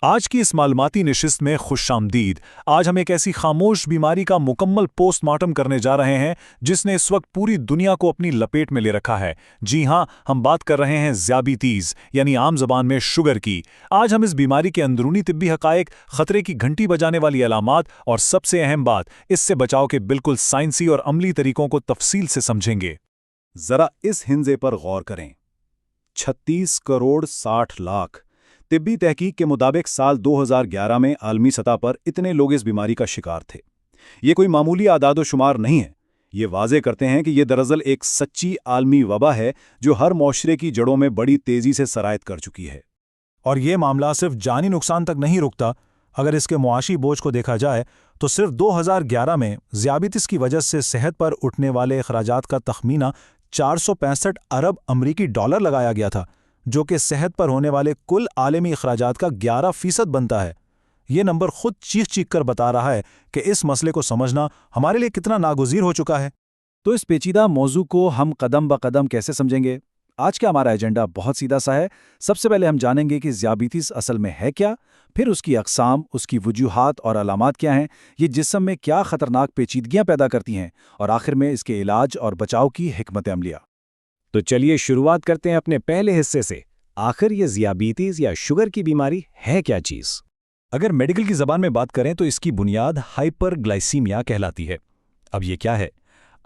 आज की इस मालूमाती निशिस्त में खुशामदीद। आज हम एक ऐसी खामोश बीमारी का मुकम्मल पोस्टमार्टम करने जा रहे हैं जिसने इस वक्त पूरी दुनिया को अपनी लपेट में ले रखा है। जी हां, हम बात कर रहे हैं ज़ियाबितीज़ यानी आम ज़बान में शुगर की। आज हम इस बीमारी के अंदरूनी तिब्बी हक़ाइक़, ख़तरे की घंटी बजाने वाली अलामात और सबसे अहम बात, इससे बचाव के बिल्कुल साइंसी और अमली तरीकों को तफसील से समझेंगे। जरा इस हिंजे पर गौर करें। 36 करोड़ 60 लाख। तिब्बी तहकीक के मुताबिक साल 2011 में आलमी सतह पर इतने लोग इस बीमारी का शिकार थे। ये कोई मामूली आदादो-शुमार नहीं है। ये वाज़े करते हैं कि ये दरअसल एक सच्ची आलमी वबा है जो हर माशरे की जड़ों में बड़ी तेज़ी से सरायत कर चुकी है। और ये मामला सिर्फ जानी नुकसान तक नहीं रुकता। अगर इसके मुआशी बोझ को देखा जाए तो सिर्फ 2011 में ज़ियाबितीज़ की वजह से सेहत पर उठने वाले अखराजात का तखमीना 465 अरब अमरीकी डॉलर लगाया गया था, जो कि सेहत पर होने वाले कुल आलमी अखराजात का 11% बनता है। ये नंबर खुद चीख चीख कर बता रहा है कि इस मसले को समझना हमारे लिए कितना नागुज़ीर हो चुका है। तो इस पेचीदा मौजू को हम कदम ब कदम कैसे समझेंगे? आज का हमारा एजेंडा बहुत सीधा सा है। सबसे पहले हम जानेंगे कि ज़ियाबितीज़ असल में है क्या, फिर उसकी अक़साम, उसकी वजूहात और अलामात क्या हैं, ये जिस्म में क्या ख़तरनाक पेचीदगियाँ पैदा करती हैं, और आखिर में इसके इलाज और बचाव की हिकमत अमलिया। तो चलिए शुरुआत करते हैं अपने पहले हिस्से से। आखिर ये ज़ियाबितीज़ या शुगर की बीमारी है क्या चीज़? अगर मेडिकल की ज़बान में बात करें तो इसकी बुनियाद हाइपरग्लाइसीमिया कहलाती है। अब ये क्या है?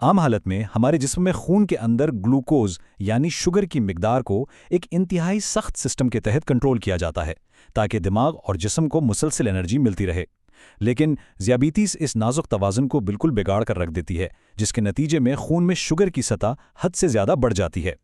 आम हालत में हमारे जिस्म में खून के अंदर ग्लूकोज यानी शुगर की मिकदार को एक इंतहाई सख्त सिस्टम के तहत कंट्रोल किया जाता है ताकि दिमाग और जिस्म को मुसलसल एनर्जी मिलती रहे। लेकिन ज़ियाबितीज़ इस नाजुक तवाज़ुन को बिल्कुल बिगाड़ कर रख देती है, जिसके नतीजे में खून में शुगर की सतह हद से ज़्यादा बढ़ जाती है।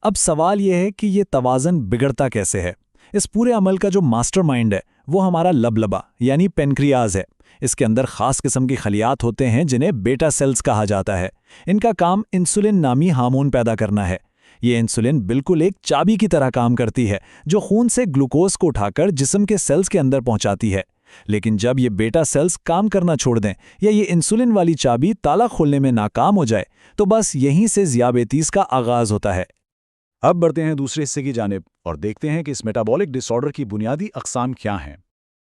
अब सवाल यह है कि ये तवाज़ुन बिगड़ता कैसे है? इस पूरे अमल का जो मास्टरमाइंड है वो हमारा लबलबा यानी पेनक्रियाज है। इसके अंदर खास किस्म की खलियात होते हैं जिन्हें बेटा सेल्स कहा जाता है। इनका काम इंसुलिन नामी हार्मोन पैदा करना है। ये इंसुलिन बिल्कुल एक चाबी की तरह काम करती है जो खून से ग्लूकोज को उठाकर जिस्म के सेल्स के अंदर पहुंचाती है। लेकिन जब ये बेटा सेल्स काम करना छोड़ दें या ये इंसुलिन वाली चाबी ताला खोलने में नाकाम हो जाए तो बस यहीं से ज़ियाबितीज़ का आगाज़ होता है। अब बढ़ते हैं दूसरे हिस्से की जानिब और देखते हैं कि इस मेटाबॉलिक डिसऑर्डर की बुनियादी अक़साम क्या हैं।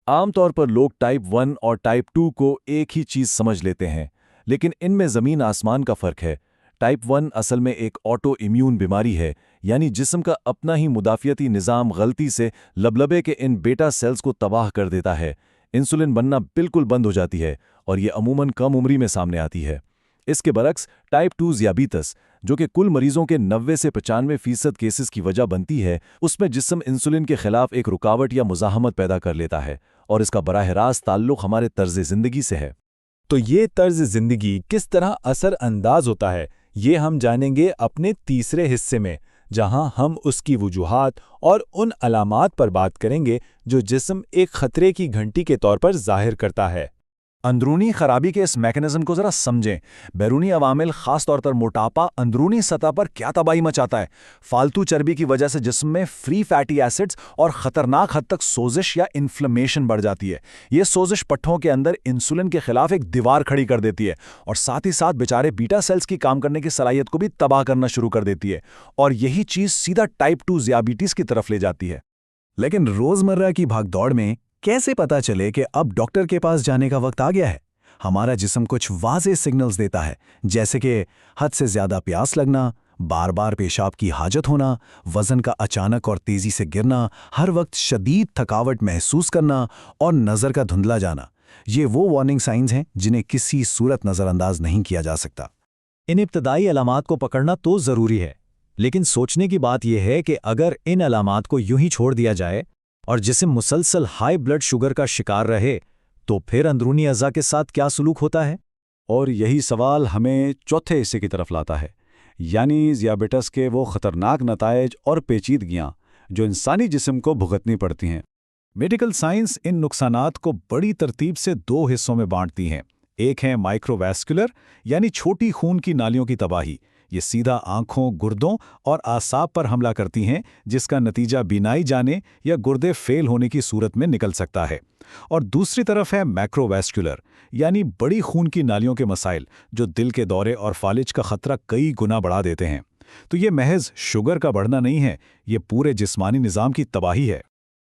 आमतौर पर लोग टाइप 1 और टाइप 2 को एक ही चीज़ समझ लेते हैं, लेकिन इनमें ज़मीन आसमान का फ़र्क है। टाइप 1 असल में एक ऑटो इम्यून बीमारी है, यानी जिस्म का अपना ही मुदाफ़ियती निज़ाम गलती से लबलबे के इन बेटा सेल्स को तबाह कर देता है। इंसुलिन बनना बिल्कुल बंद हो जाती है और ये अमूमन कम उम्री में सामने आती है। इसके बरक्स टाइप 2 ज़ियाबितीज़, जो कि कुल मरीजों के 90 से 95% केसेस की वजह बनती है, उसमें जिस्म इंसुलिन के खिलाफ एक रुकावट या मुज़ाहमत पैदा कर लेता है और इसका बराह रास्त ताल्लुक़ हमारे तर्ज़ ज़िंदगी से है। तो ये तर्ज़ ज़िंदगी किस तरह असर अंदाज होता है, ये हम जानेंगे अपने तीसरे हिस्से में, जहां हम उसकी वजूहात और उन अलामात पर बात करेंगे जो जिस्म एक खतरे की घंटी के तौर पर ज़ाहिर करता है। अंदरूनी खराबी के इस मैकेनिज्म को जरा समझें। बैरूनी अवामिल, खास तौर पर मोटापा, अंदरूनी सतह पर क्या तबाही मचाता है। फालतू चर्बी की वजह से जिस्म में फ्री फैटी एसिड्स और ख़तरनाक हद तक सोजिश या इन्फ्लेमेशन बढ़ जाती है। ये सोजिश पट्ठों के अंदर इंसुलिन के खिलाफ एक दीवार खड़ी कर देती है और साथ ही साथ बेचारे बीटा सेल्स की काम करने की सलाहियत को भी तबाह करना शुरू कर देती है, और यही चीज़ सीधा टाइप 2 ज़ियाबितीज़ की तरफ ले जाती है। लेकिन रोज़मर्रा की भागदौड़ में कैसे पता चले कि अब डॉक्टर के पास जाने का वक्त आ गया है? हमारा जिस्म कुछ वाज़ेह सिग्नल्स देता है, जैसे कि हद से ज़्यादा प्यास लगना, बार बार पेशाब की हाजत होना, वज़न का अचानक और तेज़ी से गिरना, हर वक्त शदीद थकावट महसूस करना और नज़र का धुंधला जाना। ये वो वार्निंग साइंस हैं जिन्हें किसी सूरत नज़रअंदाज नहीं किया जा सकता। इन इब्तदाई अलामात को पकड़ना तो ज़रूरी है, लेकिन सोचने की बात यह है कि अगर इन अलामात को यूं ही छोड़ दिया जाए और जिस्म मुसलसल हाई ब्लड शुगर का शिकार रहे तो फिर अंदरूनी अज़ा के साथ क्या सलूक होता है? और यही सवाल हमें चौथे हिस्से की तरफ लाता है, यानी ज़ियाबितीज़ के वो ख़तरनाक नताइज और पेचीदगियाँ जो इंसानी जिस्म को भुगतनी पड़ती हैं। मेडिकल साइंस इन नुकसानात को बड़ी तरतीब से दो हिस्सों में बांटती हैं। एक है माइक्रोवैस्कुलर, यानी छोटी खून की नालियों की तबाही। ये सीधा आंखों, गुर्दों और आसाब पर हमला करती हैं, जिसका नतीजा बीनाई जाने या गुर्दे फेल होने की सूरत में निकल सकता है। और दूसरी तरफ है मैक्रोवैस्कुलर, यानी बड़ी खून की नालियों के मसाइल, जो दिल के दौरे और फालिज का खतरा कई गुना बढ़ा देते हैं। तो ये महज शुगर का बढ़ना नहीं है, ये पूरे जिस्मानी निज़ाम की तबाही है।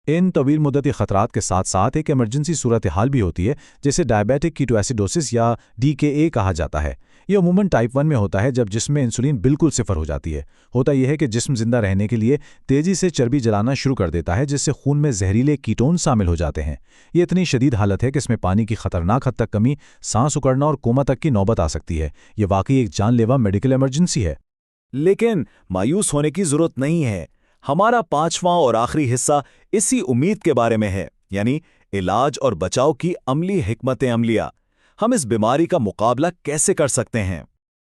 इन तवील मुद्दती खतरात के साथ साथ एक इमरजेंसी सूरत हाल भी होती है, जिसे डायबिटिक कीटोएसिडोसिस या DKA कहा जाता है। ये अमूमन टाइप 1 में होता है, जब जिस्म में इंसुलिन बिल्कुल सिफर हो जाती है। होता यह है कि जिस्म जिंदा रहने के लिए तेजी से चर्बी जलाना शुरू कर देता है, जिससे खून में जहरीले कीटोन शामिल हो जाते हैं। ये इतनी शदीद हालत है कि इसमें पानी की खतरनाक हद तक कमी, सांस उकड़ना और कोमा तक की नौबत आ सकती है। ये वाकई एक जानलेवा मेडिकल इमरजेंसी है। लेकिन मायूस होने की जरूरत नहीं है। हमारा 5वां और आखिरी हिस्सा इसी उम्मीद के बारे में है, यानी इलाज और बचाव की अमली हिकमतें अमलिया। हम इस बीमारी का मुकाबला कैसे कर सकते हैं?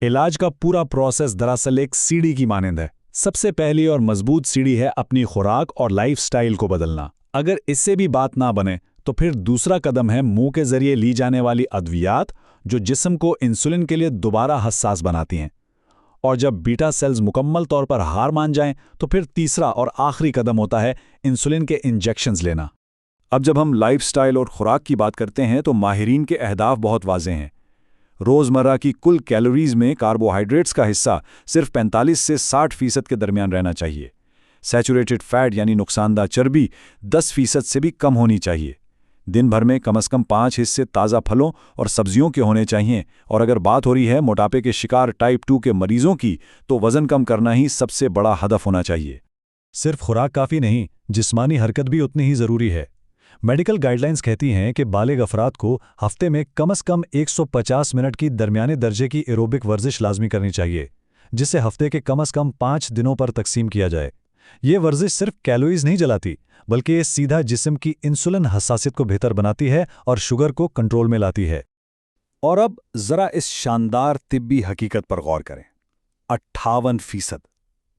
इलाज का पूरा प्रोसेस दरअसल एक सीढ़ी की मानंद है। सबसे पहली और मजबूत सीढ़ी है अपनी खुराक और लाइफस्टाइल को बदलना। अगर इससे भी बात ना बने तो फिर दूसरा कदम है मुंह के जरिए ली जाने वाली अद्वियात, जो जिस्म को इंसुलिन के लिए दोबारा हसास बनाती हैं। और जब बीटा सेल्स मुकम्मल तौर पर हार मान जाएं तो फिर तीसरा और आखिरी कदम होता है इंसुलिन के इंजेक्शंस लेना। अब जब हम लाइफस्टाइल और खुराक की बात करते हैं तो माहिरीन के अहदाफ बहुत वाज़ेह हैं। रोज़मर्रा की कुल कैलोरीज में कार्बोहाइड्रेट्स का हिस्सा सिर्फ 45 से 60% के दरमियान रहना चाहिए। सैचुरेटेड फैट यानी नुकसानदा चर्बी 10% से भी कम होनी चाहिए। दिन भर में कम से कम 5 हिस्से ताज़ा फलों और सब्जियों के होने चाहिए। और अगर बात हो रही है मोटापे के शिकार टाइप 2 के मरीजों की, तो वज़न कम करना ही सबसे बड़ा हदफ होना चाहिए। सिर्फ खुराक काफ़ी नहीं, जिस्मानी हरकत भी उतनी ही ज़रूरी है। मेडिकल गाइडलाइंस कहती हैं कि बालिग अफराद को हफ्ते में कम से कम 150 मिनट की दरमियाने दर्जे की एरोबिक वर्जिश लाजमी करनी चाहिए, जिसे हफ्ते के कम से कम 5 दिनों पर तकसीम किया जाए। ये वर्जिश सिर्फ कैलोरीज नहीं जलाती, बल्कि ये सीधा जिस्म की इंसुलिन हसासियत को बेहतर बनाती है और शुगर को कंट्रोल में लाती है। और अब ज़रा इस शानदार तिब्बी हकीकत पर गौर करें। 58%।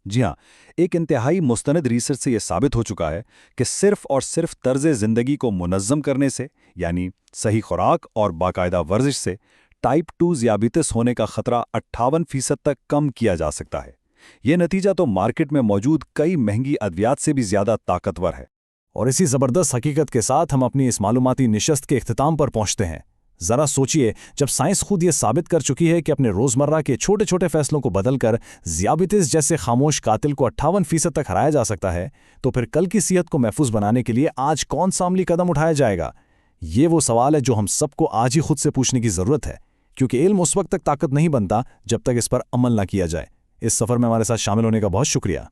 जी हाँ, एक इंतहाई मुस्तनद रिसर्च से यह साबित हो चुका है कि सिर्फ और सिर्फ तर्ज़ ज़िंदगी को मुनज़्ज़म करने से, यानी सही खुराक और बाकायदा वर्जिश से, टाइप 2 ज़ियाबितिस होने का खतरा 58% तक कम किया जा सकता है। यह नतीजा तो मार्केट में मौजूद कई महंगी अद्वियात से भी ज़्यादा ताकतवर है। और इसी ज़बरदस्त हकीकत के साथ हम अपनी इस मालूमाती निशस्त के इख्तिताम पर पहुंचते हैं। ज़रा सोचिए, जब साइंस खुद ये साबित कर चुकी है कि अपने रोज़मर्रा के छोटे छोटे फैसलों को बदलकर ज़ियाबितिस जैसे खामोश कातिल को 58% तक हराया जा सकता है, तो फिर कल की सेहत को महफूज बनाने के लिए आज कौन सा अमली कदम उठाया जाएगा? ये वो सवाल है जो हम सबको आज ही खुद से पूछने की ज़रूरत है, क्योंकि इल्म उस वक्त तक ताकत नहीं बनता जब तक इस पर अमल ना किया जाए। इस सफ़र में हमारे साथ शामिल होने का बहुत शुक्रिया।